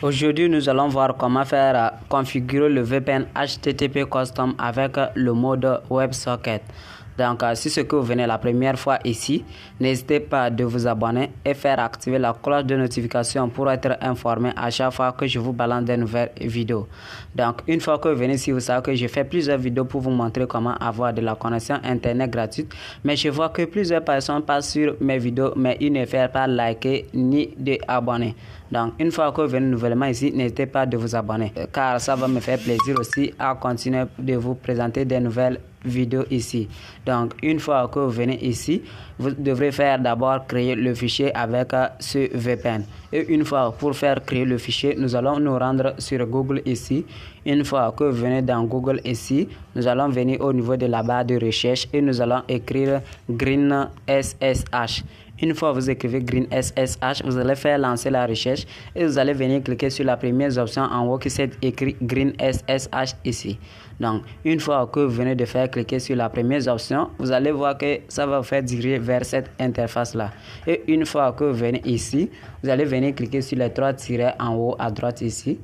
Aujourd'hui, nous allons voir comment faire configurer le VPN HTTP Custom avec le mode WebSocket. Donc, si c'est que vous venez la première fois ici, n'hésitez pas de vous abonner et faire activer la cloche de notification pour être informé à chaque fois que je vous balance des nouvelles vidéos. Donc, une fois que vous venez ici, vous savez que je fais plusieurs vidéos pour vous montrer comment avoir de la connexion Internet gratuite. Mais je vois que plusieurs personnes passent sur mes vidéos, mais ils ne font pas liker ni de abonner. Donc, une fois que vous venez nouvellement ici, n'hésitez pas de vous abonner, car ça va me faire plaisir aussi à continuer de vous présenter des nouvelles vidéos ici. Donc, une fois que vous venez ici, vous devrez faire d'abord créer le fichier avec ce VPN. Et une fois pour faire créer le fichier, nous allons nous rendre sur Google ici. Une fois que vous venez dans Google ici, nous allons venir au niveau de la barre de recherche et nous allons écrire Green SSH. Une fois que vous écrivez Green SSH, vous allez faire lancer la recherche et vous allez venir cliquer sur la première option en haut qui s'est écrit Green SSH ici. Donc, une fois que vous venez de faire cliquer sur la première option, vous allez voir que ça va vous faire diriger vers cette interface-là. Et une fois que vous venez ici, vous allez venir cliquer sur les trois tirets en haut à droite ici.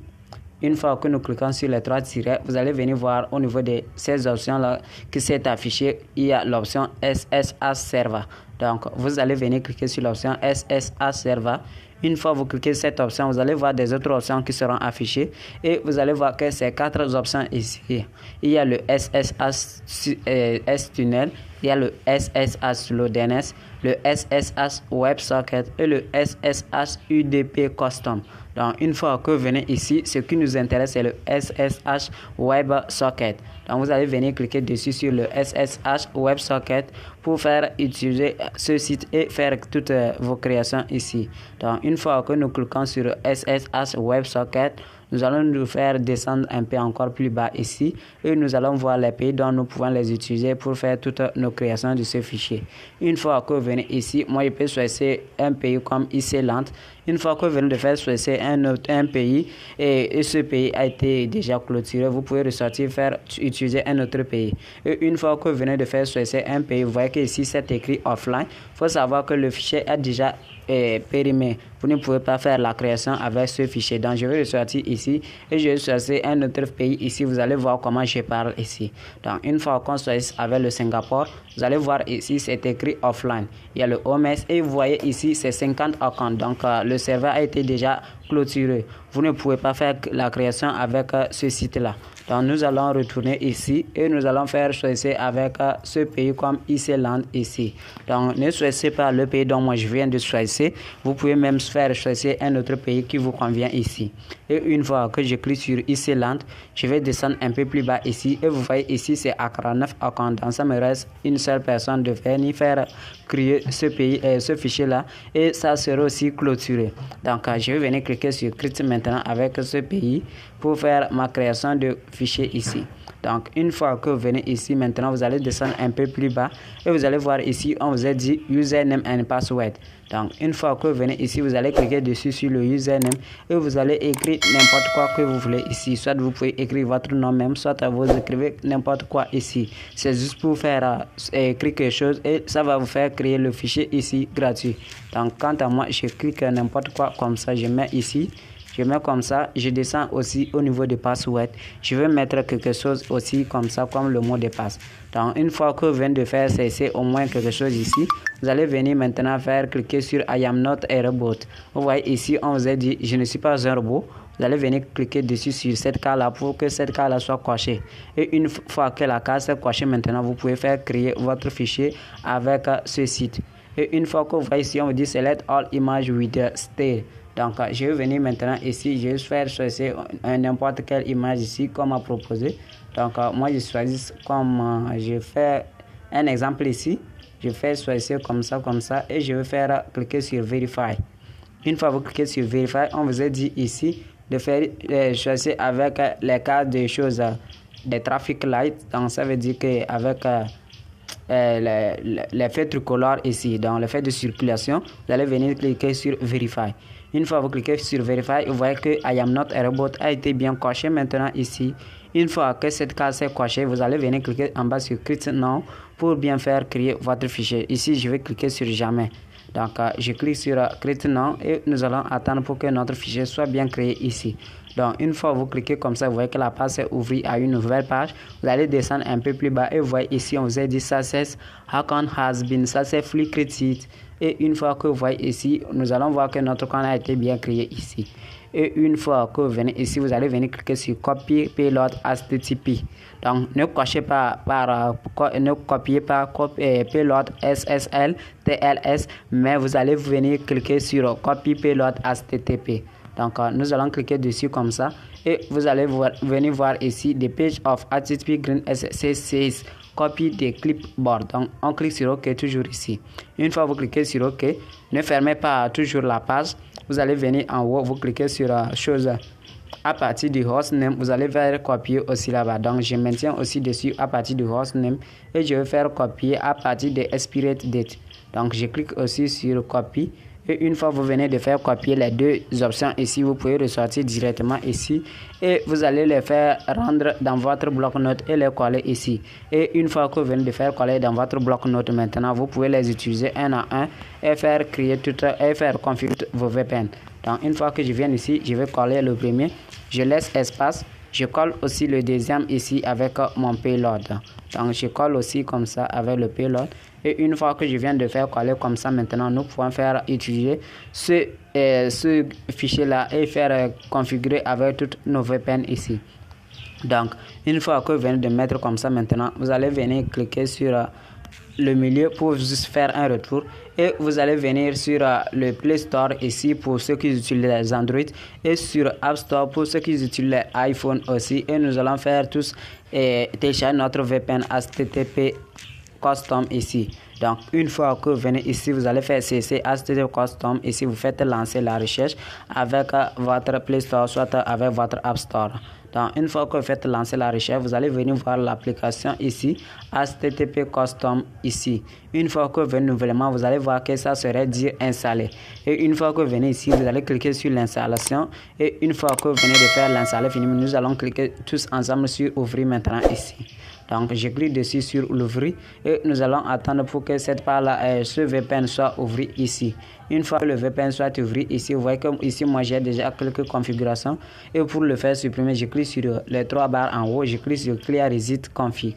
Une fois que nous cliquons sur les trois tirets, vous allez venir voir au niveau de ces options-là qui s'est affiché, il y a l'option SSH Server. Donc, vous allez venir cliquer sur l'option SSH Server. Une fois que vous cliquez sur cette option, vous allez voir des autres options qui seront affichées et vous allez voir que ces quatre options ici. Il y a le SSH S-Tunnel, il y a le SSH Low DNS, le SSH WebSocket et le SSH UDP Custom. Donc, une fois que vous venez ici, ce qui nous intéresse, c'est le SSH WebSocket. Donc, vous allez venir cliquer dessus sur le SSH WebSocket pour faire utiliser ce site et faire toutes vos créations ici. Donc, une fois que nous cliquons sur SSH WebSocket, nous allons nous faire descendre un peu encore plus bas ici et nous allons voir les pays dont nous pouvons les utiliser pour faire toutes nos créations de ce fichier. Une fois que vous venez ici, moi je peux choisir un pays comme Iceland. Une fois que vous venez de faire choisir un pays et ce pays a été déjà clôturé, vous pouvez ressortir faire utiliser un autre pays. Et une fois que vous venez de faire choisir un pays, vous voyez que ici c'est écrit offline. Il faut savoir que le fichier est déjà périmé. Vous ne pouvez pas faire la création avec ce fichier. Donc je vais ressortir ici et je vais choisir un autre pays ici. Vous allez voir comment je parle ici. Donc une fois qu'on choisit avec le Singapour, vous allez voir ici c'est écrit offline. Il y a le OMS et vous voyez ici c'est 50 accounts. Donc le serveur a été déjà clôturé. Vous ne pouvez pas faire la création avec ce site-là. Donc nous allons retourner ici et nous allons faire choisir avec ce pays comme Iceland ici. Donc ne choisissez pas le pays dont moi je viens de choisir. Vous pouvez même faire choisir un autre pays qui vous convient ici. Et une fois que je clique sur Iceland, je vais descendre un peu plus bas ici et vous voyez ici c'est à 49 accounts. Donc ça me reste une seule personne de venir faire créer ce pays ce fichier là et ça sera aussi clôturé. Donc je vais venir cliquer sur Create maintenant avec ce pays pour faire ma création de fichier ici. Donc une fois que vous venez ici maintenant, vous allez descendre un peu plus bas et vous allez voir ici on vous a dit username and password. Donc une fois que vous venez ici, vous allez cliquer dessus sur le username et vous allez écrire n'importe quoi que vous voulez ici. Soit vous pouvez écrire votre nom même, soit vous écrivez n'importe quoi ici. C'est juste pour faire écrire quelque chose et ça va vous faire créer le fichier ici gratuit. Donc quant à moi, je clique n'importe quoi comme ça, je mets ici. Je mets comme ça, je descends aussi au niveau de password. Je vais mettre quelque chose aussi comme ça, comme le mot de passe. Donc, une fois que vous venez de faire cesser au moins quelque chose ici, vous allez venir maintenant faire cliquer sur I am not a robot. Vous voyez ici, on vous a dit, je ne suis pas un robot. Vous allez venir cliquer dessus sur cette case-là pour que cette case-là soit cochée. Et une fois que la case est cochée, maintenant, vous pouvez faire créer votre fichier avec ce site. Et une fois que vous voyez ici, on vous dit Select all images with stay. Donc, je vais venir maintenant ici, je vais faire choisir n'importe quelle image ici comme à proposer. Donc, moi, je choisis comme, je fais un exemple ici. Je fais choisir comme ça, et je vais faire cliquer sur Verify. Une fois que vous cliquez sur Verify, on vous a dit ici de faire choisir avec les cas de choses, des traffic lights. Donc, ça veut dire qu'avec l'effet tricolore ici, dans l'effet de circulation, vous allez venir cliquer sur Verify. Une fois que vous cliquez sur Verify, vous voyez que I am not a robot a été bien coché maintenant ici. Une fois que cette case est cochée, vous allez venir cliquer en bas sur Create Now pour bien faire créer votre fichier. Ici, je vais cliquer sur Jamais. Donc je clique sur Create Now et nous allons attendre pour que notre fichier soit bien créé ici. Donc une fois vous cliquez comme ça, vous voyez que la page s'est ouverte à une nouvelle page. Vous allez descendre un peu plus bas et vous voyez ici on vous a dit Success account has been successfully created. Et une fois que vous voyez ici, nous allons voir que notre compte a été bien créé ici. Et une fois que vous venez ici, vous allez venir cliquer sur Copy Payload HTTP. Donc ne copiez pas Payload SSL TLS, mais vous allez venir cliquer sur Copy Payload HTTP. Donc nous allons cliquer dessus comme ça et vous allez venir voir ici the page of HTTP green SSL says copy the clipboard. Donc on clique sur OK toujours ici. Une fois vous cliquez sur OK, ne fermez pas toujours la page. Vous allez venir en haut, vous cliquez sur chose à partir du hostname, vous allez faire copier aussi là-bas. Donc je maintiens aussi dessus à partir du hostname et je vais faire copier à partir de expired date. Donc je clique aussi sur copy. Et une fois vous venez de faire copier les deux options ici, vous pouvez ressortir directement ici et vous allez les faire rendre dans votre bloc-notes et les coller ici. Et une fois que vous venez de faire coller dans votre bloc-notes maintenant, vous pouvez les utiliser un à un et faire créer et faire configurer vos VPN. Donc une fois que je viens ici, je vais coller le premier, je laisse espace, je colle aussi le deuxième ici avec mon payload. Donc je colle aussi comme ça avec le payload. Et une fois que je viens de faire coller comme ça, maintenant nous pouvons faire utiliser ce fichier là et faire configurer avec toutes nos VPN ici. Donc une fois que vous venez de mettre comme ça, maintenant vous allez venir cliquer sur le milieu pour juste faire un retour et vous allez venir sur le Play Store ici pour ceux qui utilisent les Android et sur App Store pour ceux qui utilisent les iPhone aussi, et nous allons faire tous télécharger notre VPN HTTP Custom ici. Donc une fois que vous venez ici, vous allez faire cc HTTP Custom ici, vous faites lancer la recherche avec votre Play Store soit avec votre App Store. Donc une fois que vous faites lancer la recherche, vous allez venir voir l'application ici HTTP Custom ici. Une fois que vous venez nouvellement, vous allez voir que ça serait dire installer. Et une fois que vous venez ici, vous allez cliquer sur l'installation. Et une fois que vous venez de faire l'installation, nous allons cliquer tous ensemble sur ouvrir maintenant ici. Donc je clique dessus sur l'ouvrir et nous allons attendre pour que cette part-là, ce VPN soit ouvert ici. Une fois que le VPN soit ouvert ici, vous voyez que ici moi j'ai déjà quelques configurations et pour le faire supprimer, je clique sur les trois barres en haut, je clique sur Clear Reset Config.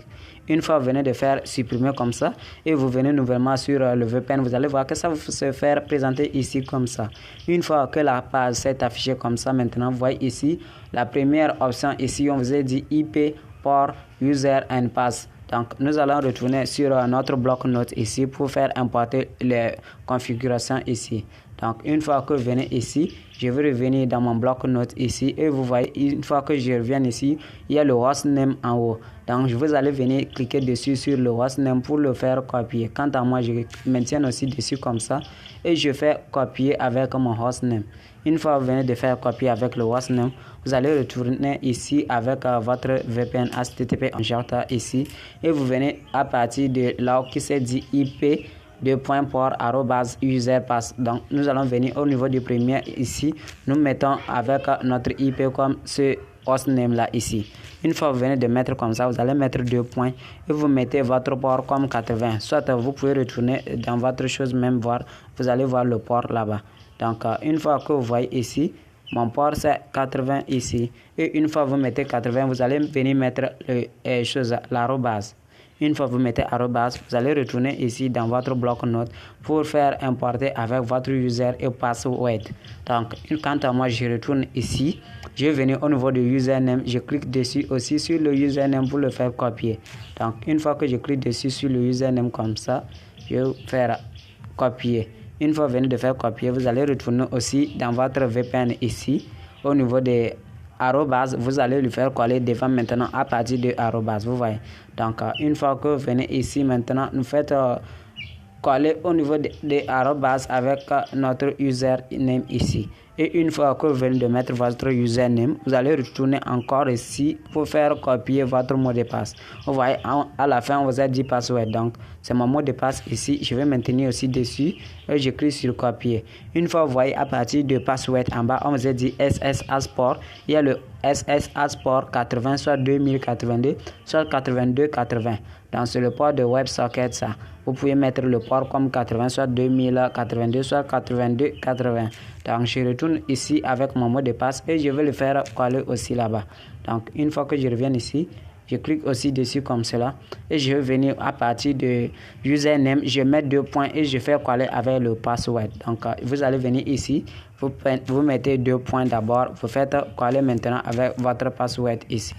Une fois vous venez de faire supprimer comme ça et vous venez nouvellement sur le VPN, vous allez voir que ça va se faire présenter ici comme ça. Une fois que la page s'est affichée comme ça, maintenant vous voyez ici la première option ici, on vous a dit IP port user and pass. Donc nous allons retourner sur notre bloc-notes ici pour faire importer les configurations ici. Donc une fois que vous venez ici, je vais revenir dans mon bloc-notes ici et vous voyez, une fois que je reviens ici, il y a le hostname en haut. Donc vous allez venir cliquer dessus sur le hostname pour le faire copier. Quant à moi, je maintiens aussi dessus comme ça et je fais copier avec mon hostname. Une fois que vous venez de faire copier avec le hostname, vous allez retourner ici avec votre VPN HTTP injector ici et vous venez à partir de là qui s'est dit IP @userpass. Donc nous allons venir au niveau du premier ici, nous mettons avec notre IP comme ce hostname là ici. Une fois que vous venez de mettre comme ça, vous allez mettre 2 points et vous mettez votre port comme 80. Soit vous pouvez retourner dans votre chose même voir, vous allez voir le port là-bas. Donc une fois que vous voyez ici, mon port c'est 80 ici. Et une fois que vous mettez 80, vous allez venir mettre l'arrobase. Une fois que vous mettez arrobase, vous allez retourner ici dans votre bloc-notes pour faire importer avec votre user et password. Donc, quant à moi, je retourne ici. Je vais venir au niveau du username. Je clique dessus aussi sur le username pour le faire copier. Donc, une fois que je clique dessus sur le username comme ça, je vais faire copier. Une fois que vous venez de faire copier, vous allez retourner aussi dans votre VPN ici au niveau des arrobase, vous allez lui faire coller devant maintenant à partir de arrobase, vous voyez. Donc une fois que vous venez ici maintenant, nous faites coller au niveau des arrobase avec notre username ici. Et une fois que vous venez de mettre votre username, vous allez retourner encore ici pour faire copier votre mot de passe. Vous voyez, à la fin, on vous a dit password. Donc, c'est mon mot de passe ici. Je vais maintenir aussi dessus et je clique sur copier. Une fois, vous voyez, à partir de password en bas, on vous a dit SSA Sport. Il y a le SSA Sport 80, soit 2082, soit 8280. Donc, c'est le port de WebSocket, ça. Vous pouvez mettre le port comme 80, soit 2082, soit 8280. Donc, je retourne ici avec mon mot de passe et je vais le faire coller aussi là-bas. Donc, une fois que je reviens ici, je clique aussi dessus comme cela et je vais venir à partir de username, je mets 2 points et je fais coller avec le password. Donc, vous allez venir ici, vous mettez 2 points d'abord, vous faites coller maintenant avec votre password ici.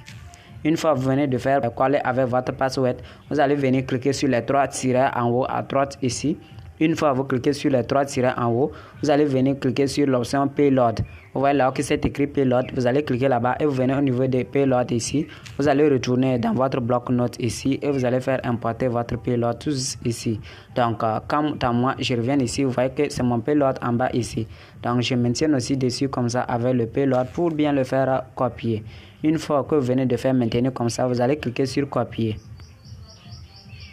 Une fois que vous venez de faire coller avec votre password, vous allez venir cliquer sur les 3 tirets en haut à droite ici. Une fois que vous cliquez sur les 3 tirets en haut, vous allez venir cliquer sur l'option Payload. Vous voyez là que c'est écrit Payload, vous allez cliquer là-bas et vous venez au niveau de Payload ici. Vous allez retourner dans votre bloc-notes ici et vous allez faire importer votre Payload tous ici. Donc, comme dans moi, je reviens ici, vous voyez que c'est mon Payload en bas ici. Donc, je maintiens aussi dessus comme ça avec le Payload pour bien le faire copier. Une fois que vous venez de faire maintenir comme ça, vous allez cliquer sur copier.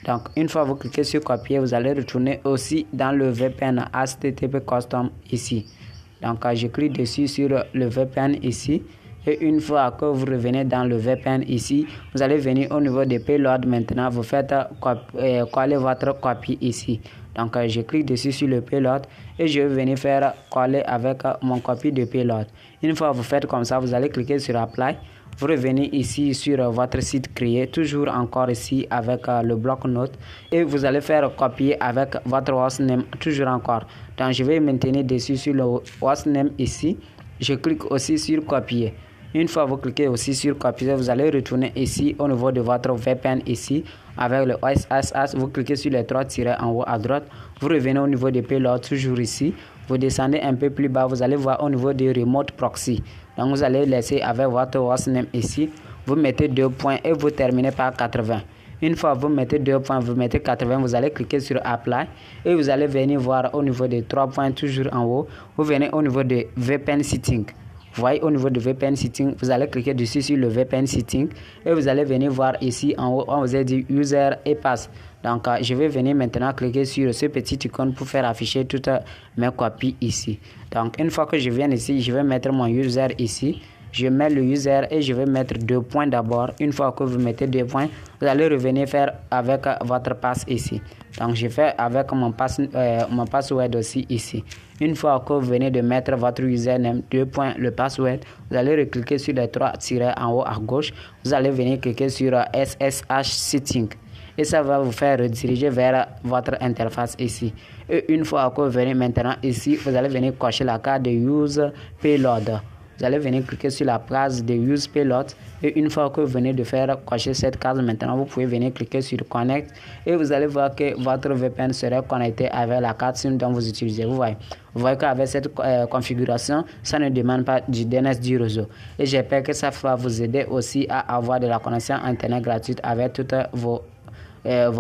Donc, une fois que vous cliquez sur copier, vous allez retourner aussi dans le VPN HTTP Custom ici. Donc, je clique dessus sur le VPN ici. Et une fois que vous revenez dans le VPN ici, vous allez venir au niveau de Payload maintenant. Vous faites coller votre copie ici. Donc, je clique dessus sur le Payload et je vais venir faire coller avec mon copie de Payload. Une fois que vous faites comme ça, vous allez cliquer sur Apply. Vous revenez ici sur votre site créé, toujours encore ici avec le bloc-notes et vous allez faire copier avec votre hostname, toujours encore. Donc, je vais maintenir dessus sur le hostname ici. Je clique aussi sur copier. Une fois que vous cliquez aussi sur copier, vous allez retourner ici au niveau de votre VPN ici avec le SSH. Vous cliquez sur les 3 tirets en haut à droite. Vous revenez au niveau de Payload, toujours ici. Vous descendez un peu plus bas, vous allez voir au niveau de Remote Proxy. Donc, vous allez laisser avec votre hostname ici. Vous mettez 2 points et vous terminez par 80. Une fois que vous mettez 2 points, vous mettez 80, vous allez cliquer sur Apply et vous allez venir voir au niveau de 3 points, toujours en haut. Vous venez au niveau de VPN Setting. Vous voyez au niveau de VPN Setting, vous allez cliquer dessus sur le VPN Setting et vous allez venir voir ici en haut, on vous a dit User et Pass. Donc, je vais venir maintenant cliquer sur ce petit icône pour faire afficher toutes mes copies ici. Donc, une fois que je viens ici, je vais mettre mon user ici. Je mets le user et je vais mettre 2 points d'abord. Une fois que vous mettez 2 points, vous allez revenir faire avec votre passe ici. Donc, je fais avec mon password aussi ici. Une fois que vous venez de mettre votre username, 2 points, le password, vous allez recliquer sur les 3 tirets en haut à gauche. Vous allez venir cliquer sur SSH Setting. Et ça va vous faire rediriger vers votre interface ici. Et une fois que vous venez maintenant ici, vous allez venir cocher la carte de Use Payload. Vous allez venir cliquer sur la case de Use Payload et une fois que vous venez de faire cocher cette case, maintenant vous pouvez venir cliquer sur Connect et vous allez voir que votre VPN sera connecté avec la carte SIM dont vous utilisez. Vous voyez qu'avec cette configuration, ça ne demande pas du DNS du réseau. Et j'espère que ça va vous aider aussi à avoir de la connexion Internet gratuite avec toutes vos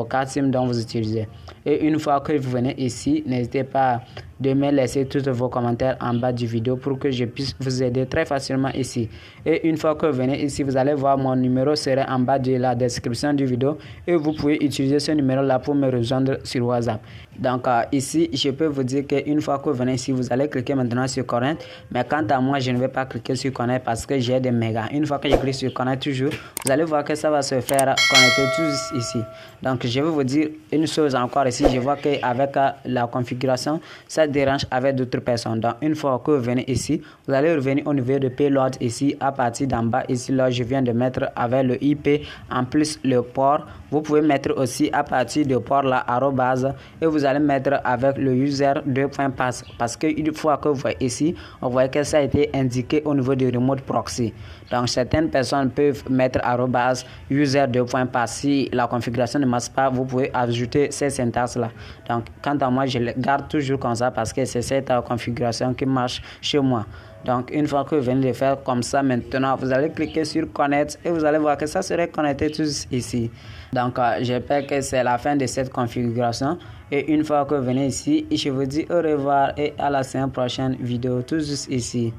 cartes SIM dont vous utilisez. Et une fois que vous venez ici, n'hésitez pas de me laisser tous vos commentaires en bas du vidéo pour que je puisse vous aider très facilement ici. Et une fois que vous venez ici, vous allez voir mon numéro sera en bas de la description du vidéo et vous pouvez utiliser ce numéro là pour me rejoindre sur WhatsApp. Donc ici, je peux vous dire qu'une fois que vous venez ici, vous allez cliquer maintenant sur Connect. Mais quant à moi, je ne vais pas cliquer sur Connect parce que j'ai des mégas. Une fois que je clique sur Connect toujours, vous allez voir que ça va se faire connecter tous ici. Donc je vais vous dire une chose encore ici. Je vois qu'avec la configuration, ça dérange avec d'autres personnes. Donc une fois que vous venez ici, vous allez revenir au niveau de Payload ici à partir d'en bas. Ici là, je viens de mettre avec le IP en plus le port. Vous pouvez mettre aussi à partir de port là arrobase et vous allez mettre avec le user 2.pass parce que une fois que vous voyez ici, on voit que ça a été indiqué au niveau du remote proxy. Donc certaines personnes peuvent mettre arrobase user 2.pass. Si la configuration ne marche pas, vous pouvez ajouter ces syntaxes faire cela. Donc, quant à moi, je le garde toujours comme ça parce que c'est cette configuration qui marche chez moi. Donc, une fois que vous venez de faire comme ça, maintenant, vous allez cliquer sur Connect et vous allez voir que ça serait connecté tout ici. Donc, j'espère que c'est la fin de cette configuration. Et une fois que vous venez ici, je vous dis au revoir et à la prochaine vidéo tout juste ici.